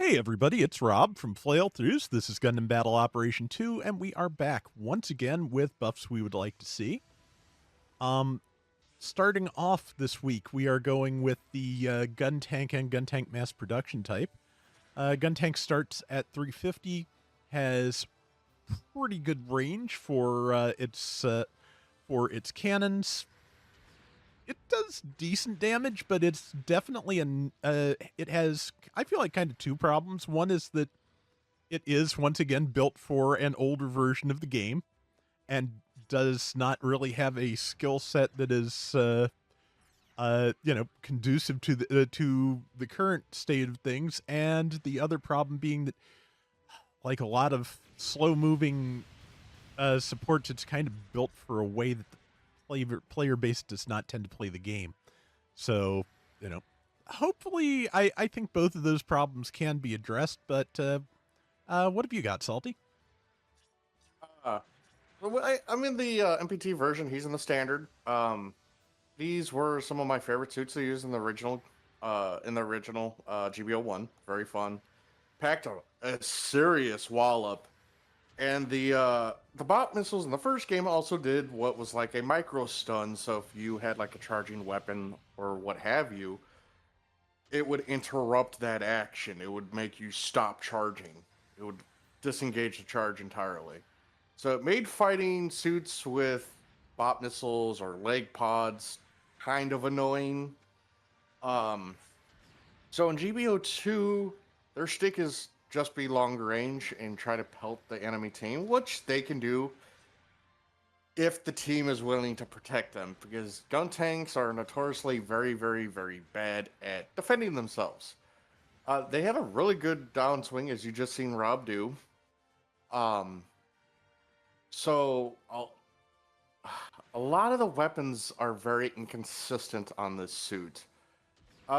Hey everybody, it's Rob from Flailthroughs. This is Gundam Battle Operation 2, and we are back once again with buffs we would like to see. Um, Starting off this week, we are going with the Guntank and Guntank mass production type. Guntank starts at 350, has pretty good range for its cannons. It does decent damage, but it's definitely it has, I feel like, kind of two problems. One is that it is once again built for an older version of the game and does not really have a skill set that is conducive to the current state of things. And the other problem being that, like a lot of slow moving supports, it's kind of built for a way that the player base does not tend to play the game. So, hopefully, I think both of those problems can be addressed. But what have you got, Salty? Uh, I'm in the MPT version. He's in the standard. These were some of my favorite suits to use in the original, GBO one. Very fun. Packed a serious wallop, and the bot missiles in the first game also did what was like a micro stun. So if you had like a charging weapon or what have you, it would interrupt that action. It would make you stop charging. It would disengage the charge entirely. So it made fighting suits with bot missiles or leg pods kind of annoying. Um, so in GBO2, their stick is just be long range and try to pelt the enemy team, which they can do if the team is willing to protect them, because Guntanks are notoriously very, very, very bad at defending themselves. They have a really good downswing, as you just seen Rob do. Um, so a lot of the weapons are very inconsistent on this suit.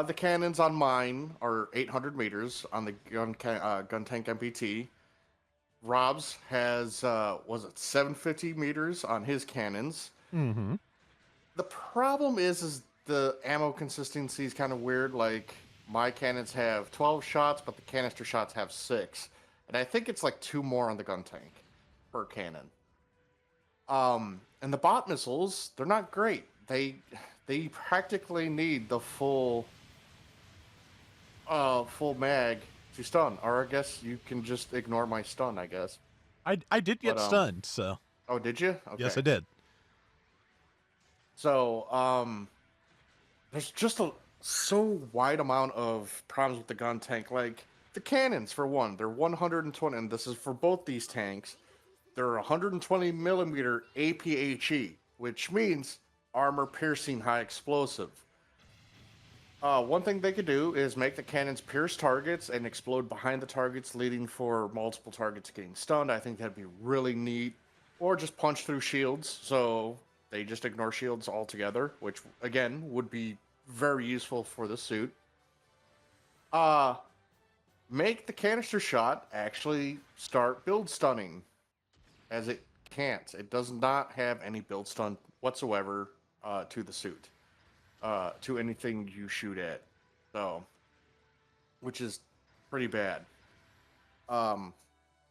The cannons on mine are 800 meters on the Guntank MPT. Rob's has was it 750 meters on his cannons. Mm-hmm. The problem is the ammo consistency is kind of weird. Like my cannons have 12 shots, but the canister shots have 6, and I think it's like 2 more on the Guntank per cannon. And the bot missiles, they're not great. They practically need the full mag to stun, or I guess you can just ignore my stun, I guess. I did But get stunned, so oh, did you? yes, Okay. I did. So there's just a so wide amount of problems with the gun tank. Like the cannons, for one, they're 120, and this is for both these tanks. They're 120 millimeter APHE, which means armor piercing high explosive. One thing they could do is make the cannons pierce targets and explode behind the targets, leading for multiple targets getting stunned. I think that'd be really neat. Or just punch through shields, so they just ignore shields altogether, which again would be very useful for the suit. Uh, Make the canister shot actually start build stunning, as it can't. It does not have any build stun whatsoever to the suit, to anything you shoot at. So, which is pretty bad. Um,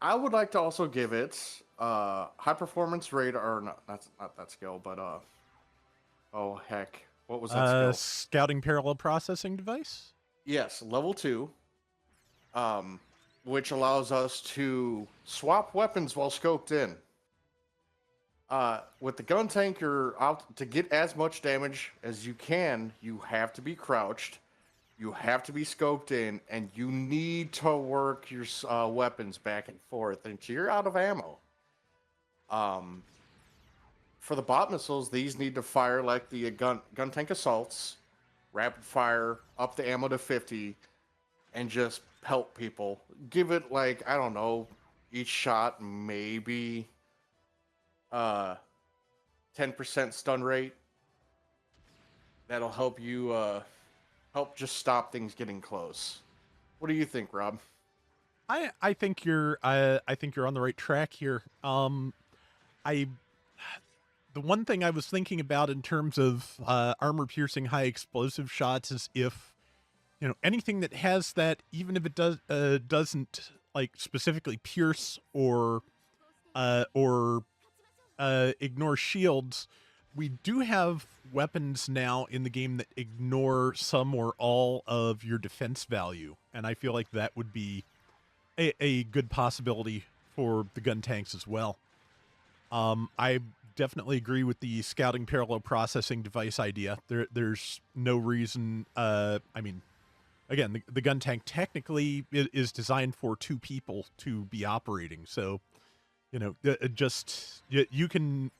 I would like to also give it high performance radar. Or not, that's not that skill, but oh heck, what was that skill? Scouting parallel processing device. Yes, level 2, um, which allows us to swap weapons while scoped in. With the gun tank, you're out to get as much damage as you can. You have to be crouched, you have to be scoped in, and you need to work your weapons back and forth until you're out of ammo. Um, for the bot missiles, these need to fire like the gun tank assaults, rapid fire, up the ammo to 50, and just pelt people. Give it like, I don't know, each shot maybe 10% stun rate. That'll help you help just stop things getting close. What do you think, Rob? I think you're on the right track here. I The one thing I was thinking about in terms of armor piercing high explosive shots is if anything that has that, even if it doesn't like specifically pierce or ignore shields. We do have weapons now in the game that ignore some or all of your defense value, and I feel like that would be a good possibility for the gun tanks as well. I definitely agree with the scouting parallel processing device idea. There's no reason. I mean, again, the gun tank technically is designed for two people to be operating, so just you can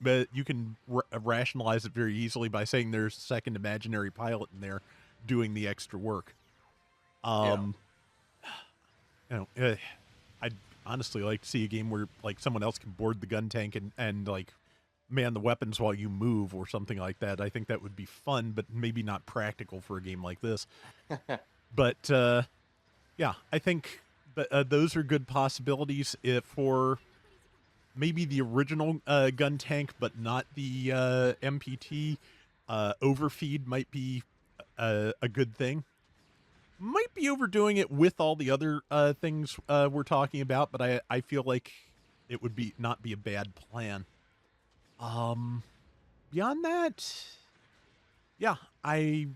rationalize it very easily by saying there's a second imaginary pilot in there doing the extra work. Yeah. Um, I'd honestly like to see a game where like someone else can board the gun tank and like man the weapons while you move or something like that. I think that would be fun, but maybe not practical for a game like this. But yeah, I think those are good possibilities for maybe the original gun tank, but not the MPT. Overfeed might be a good thing. Might be overdoing it with all the other things we're talking about, but I feel like it would not be a bad plan. Beyond that, yeah, I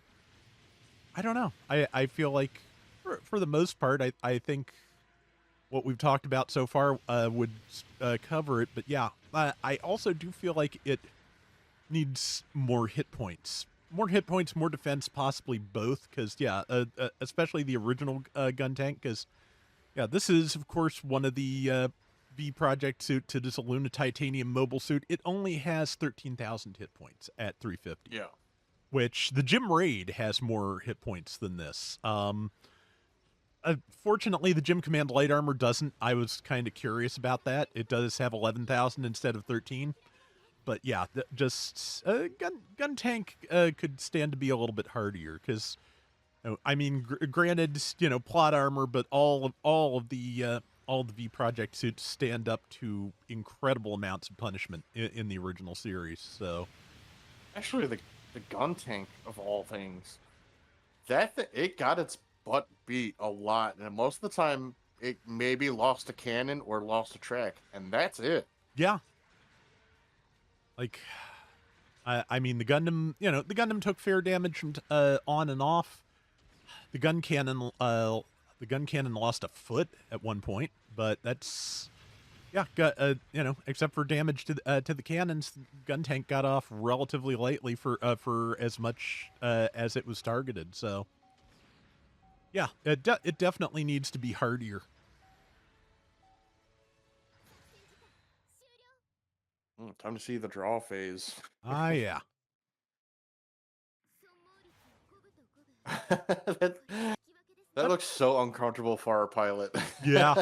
don't know. I feel like for the most part, I think what we've talked about so far would cover it. But yeah, I also do feel like it needs more hit points. More hit points, more defense, possibly both. Because, yeah, especially the original gun tank. Because, yeah, this is, of course, one of the V Project suit to this Luna Titanium mobile suit. It only has 13,000 hit points at 350. Yeah. Which the Gym Raid has more hit points than this. Fortunately, the Gym Command Light Armor doesn't. I was kind of curious about that. It does have 11,000 instead of 13. But yeah, just gun tank could stand to be a little bit hardier because, I mean, granted, plot armor, but all of the V Project suits stand up to incredible amounts of punishment in the original series. So, Actually, the Guntank of all things, it got its butt beat a lot, and most of the time it maybe lost a cannon or lost a track, and that's it. yeah, like I mean, the Gundam took fair damage from on and off. The gun cannon, lost a foot at one point, but that's except for damage to the cannons, the gun tank got off relatively lightly for as much as it was targeted. So, yeah, it definitely needs to be hardier. Time to see the draw phase. Ah, yeah. that, that looks so uncomfortable for our pilot. Yeah.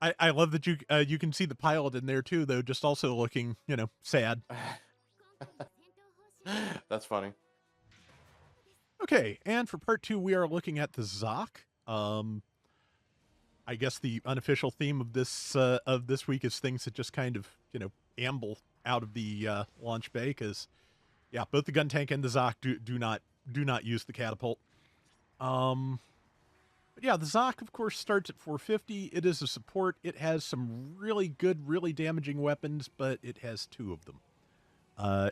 I love that you can see the pilot in there too, though, just also looking, sad. That's funny. Okay, and for part 2, we are looking at the Zock. I guess the unofficial theme of this week is things that just kind of amble out of the launch bay, because yeah, both the Guntank and the Zock do not use the catapult. But yeah, the Zock, of course, starts at 450. It is a support. It has some really good, really damaging weapons, but it has 2 of them.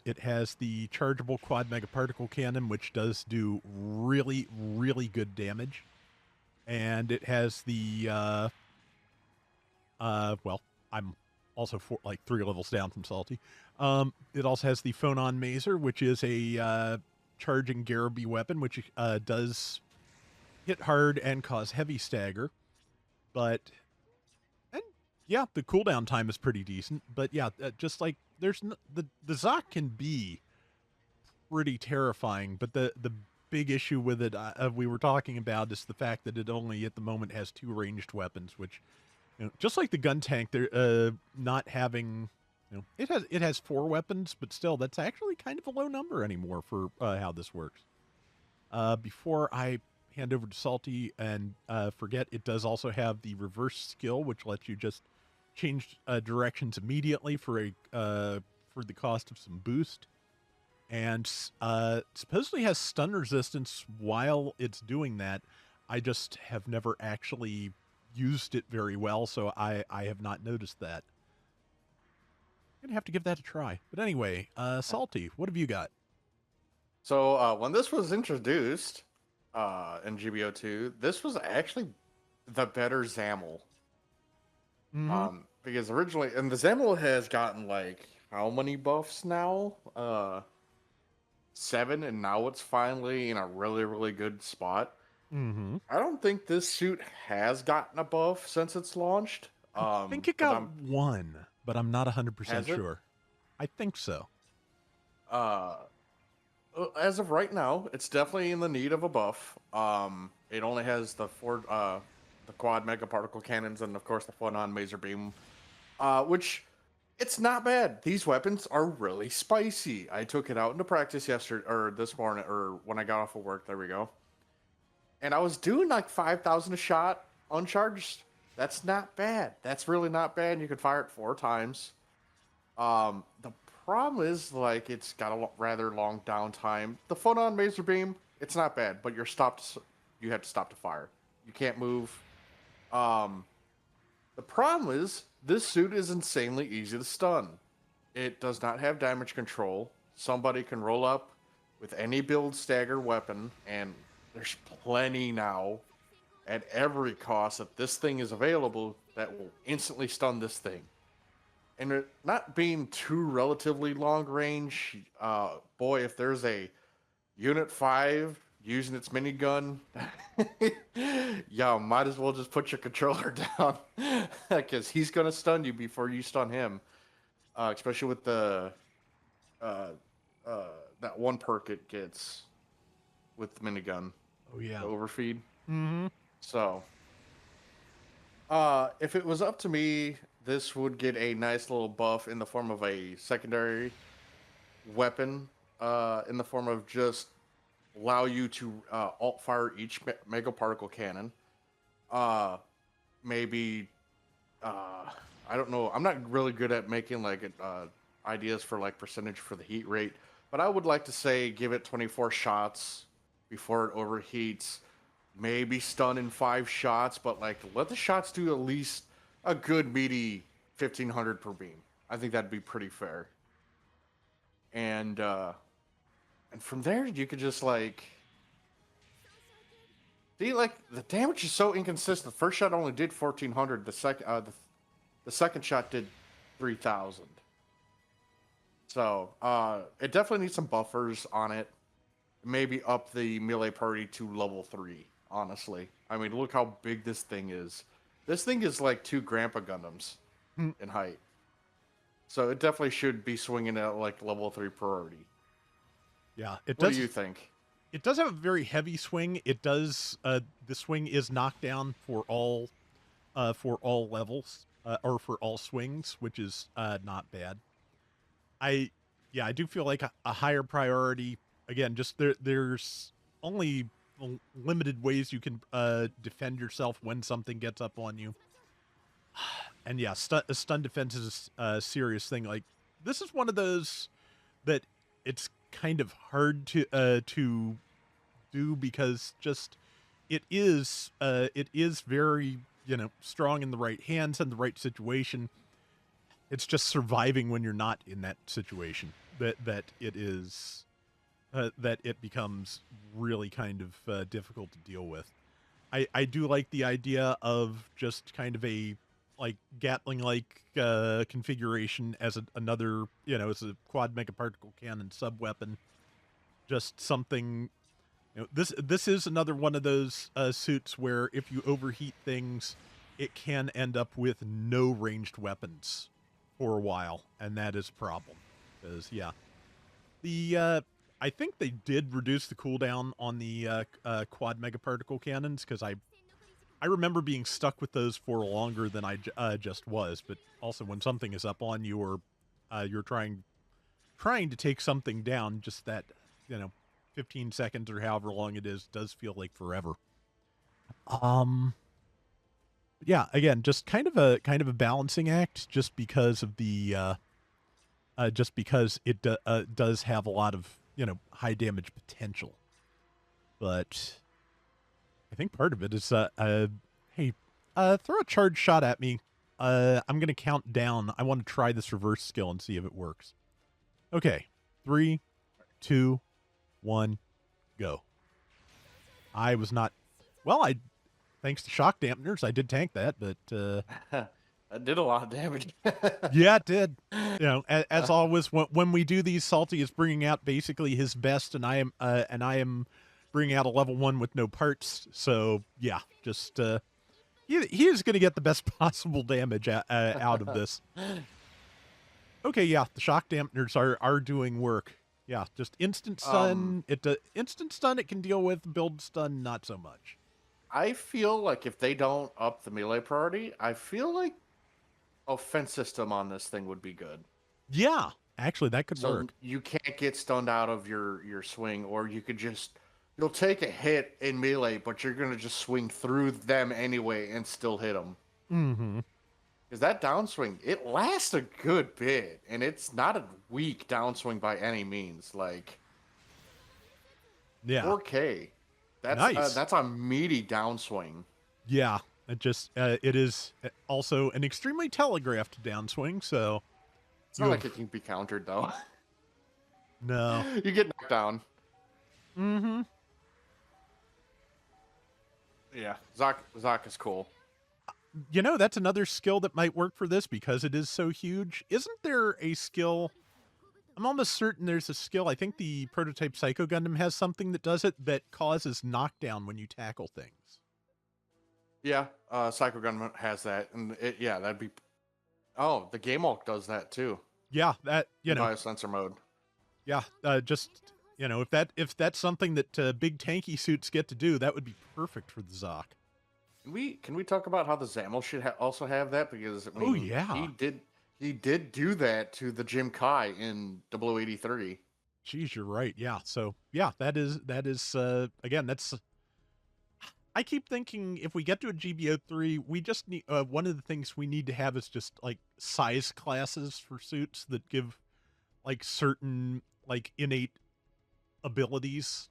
It has the chargeable quad megaparticle cannon, which does do really, really good damage. And it has the, well, I'm also 3 levels down from Salty. It also has the Phonon Mazer, which is a charging Garaby weapon, which does hit hard and cause heavy stagger. And yeah, the cooldown time is pretty decent. But yeah, just like the Zock can be pretty terrifying, but the big issue with it we were talking about is the fact that it only at the moment has 2 ranged weapons, which just like the Guntank, they're not having. It has 4 weapons, but still, that's actually kind of a low number anymore for how this works. Before I hand over to Salty and forget, it does also have the reverse skill, which lets you just change directions immediately for the cost of some boost. and supposedly has stun resistance while it's doing that. I just have never actually used it very well, so I have not noticed that. I'm gonna have to give that a try. But anyway, Salty, what have you got? So when this was introduced in GBO2, this was actually the better XAML. Mm-hmm. Because originally, and the XAML has gotten like how many buffs now? 7, and now it's finally in a really, really good spot. Mm-hmm. I don't think this suit has gotten a buff since it's launched. I think it But got one, but I'm not 100% has it? sure. I think so. Uh, as of right now, it's definitely in the need of a buff. It only has the quad mega particle cannons and of course the photon laser beam, which it's not bad. These weapons are really spicy. I took it out into practice yesterday or this morning or when I got off of work. There we go. And I was doing like 5,000 a shot uncharged. That's not bad. That's really not bad. You could fire it 4 times. The problem is like it's got a rather long downtime. The photon laser beam, it's not bad, but you're stopped. You have to stop to fire. You can't move. Um, the problem is this suit is insanely easy to stun. It does not have damage control. Somebody can roll up with any build stagger weapon, and there's plenty now at every cost that this thing is available that will instantly stun this thing. And it not being too relatively long range, boy, if there's a Unit 5 using its minigun, yeah, might as well just put your controller down because he's going to stun you before you stun him, especially with the uh, that one perk it gets with the minigun, Oh yeah. the overfeed. Mm-hmm. So, if it was up to me, this would get a nice little buff in the form of a secondary weapon, in the form of just allow you to alt fire each mega particle cannon. Uh, maybe I don't know. I'm not really good at making like ideas for like percentage for the heat rate, but I would like to say give it 24 shots before it overheats. Maybe stun in 5 shots, but like let the shots do at least a good meaty 1,500 per beam. I think that'd be pretty fair. And from there you could just like see like the damage is so inconsistent. The first shot only did 1,400. The second shot did 3,000. So it definitely needs some buffers on it. Maybe up the melee party to level 3. Honestly, I mean, look how big this thing is. This thing is like 2 Grandpa Gundams in height. So it definitely should be swinging at like level 3 priority. Yeah, it What does. do you think? It does have a very heavy swing. It does. The swing is knockdown for all levels, or for all swings, which is not bad. I Yeah, I do feel like a higher priority. Again, just there's only limited ways you can defend yourself when something gets up on you. And yeah, stun defense is a serious thing. Like this is one of those that it's kind of hard to do because just it is very, strong in the right hands and the right situation. It's just surviving when you're not in that situation that it is that it becomes really kind of difficult to deal with. I do like the idea of just kind of a like Gatling like configuration as another, as a quad megaparticle cannon sub weapon. Just something, this is another one of those suits where if you overheat things, it can end up with no ranged weapons for a while, and that is a problem. Because yeah, the I think they did reduce the cooldown on the quad megaparticle cannons because I remember being stuck with those for longer than I just was. But also when something is up on you or you're trying to take something down, just that, you know 15 seconds or however long it is does feel like forever. Um yeah, again, just kind of a balancing act just because of the just because it does have a lot of, high damage potential. But I think part of it is, hey, throw a charge shot at me. I'm going to count down. I want to try this reverse skill and see if it works. Okay. 3, 2, 1, go. I was not... Well, thanks to shock dampeners, I did tank that, but... That did a lot of damage. Yeah, it did. As always, when we do these, Salty is bringing out basically his best, and I am bringing out a level 1 with no parts. So yeah, just he is going to get the best possible damage out of this. Okay, yeah, the shock dampeners are doing work. Yeah, just instant stun. Instant stun it can deal with. Build stun, not so much. I feel like if they don't up the melee priority, I feel like offense system on this thing would be good. Yeah, actually, that could so work. You can't get stunned out of your swing, or you could you'll take a hit in melee, but you're gonna just swing through them anyway and still hit them. Mm-hmm. Because that downswing, it lasts a good bit, and it's not a weak downswing by any means. Like, yeah, 4K. That's nice. That's a meaty downswing. Yeah, it is also an extremely telegraphed downswing. So it's not like it can be countered though. No, you get knocked down. Mm-hmm. Yeah, Zock is cool. That's another skill that might work for this because it is so huge. Isn't there a skill? I'm almost certain there's a skill. I think the prototype Psycho Gundam has something that does it that causes knockdown when you tackle things. Yeah, Psycho Gundam has that, and that'd be. Oh, the Game Walk does that too. Yeah, that biosensor mode. Yeah, if that's something that big tanky suits get to do, that would be perfect for the Zock. Can we talk about how the Zamel should also have that? Because he did do that to the Jim Kai in 0083. Geez, you're right. Yeah. So yeah, that is again, that's. I keep thinking if we get to a GBO3, we just need one of the things we need to have is just like size classes for suits that give like certain like innate abilities.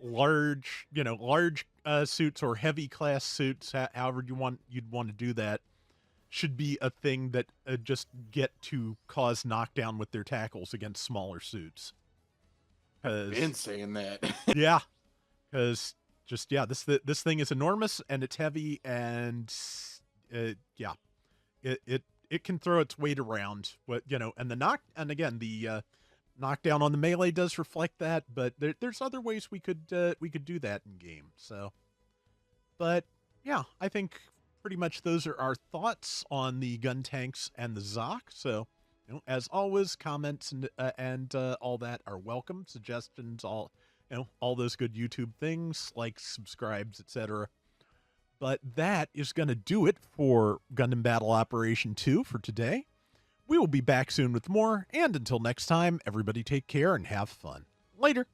Large suits or heavy class suits, however you'd want to do that, should be a thing that just get to cause knockdown with their tackles against smaller suits. Been saying that. Yeah, because this thing is enormous and it's heavy and it can throw its weight around. But and the knockdown on the melee does reflect that, but there's other ways we could do that in game. So, but yeah, I think pretty much those are our thoughts on the Guntanks and the Zock. So, as always, comments and all that are welcome. Suggestions, all those good YouTube things, likes, subscribes, etc. But that is going to do it for Gundam Battle Operation 2 for today. We will be back soon with more, and until next time, everybody take care and have fun. Later.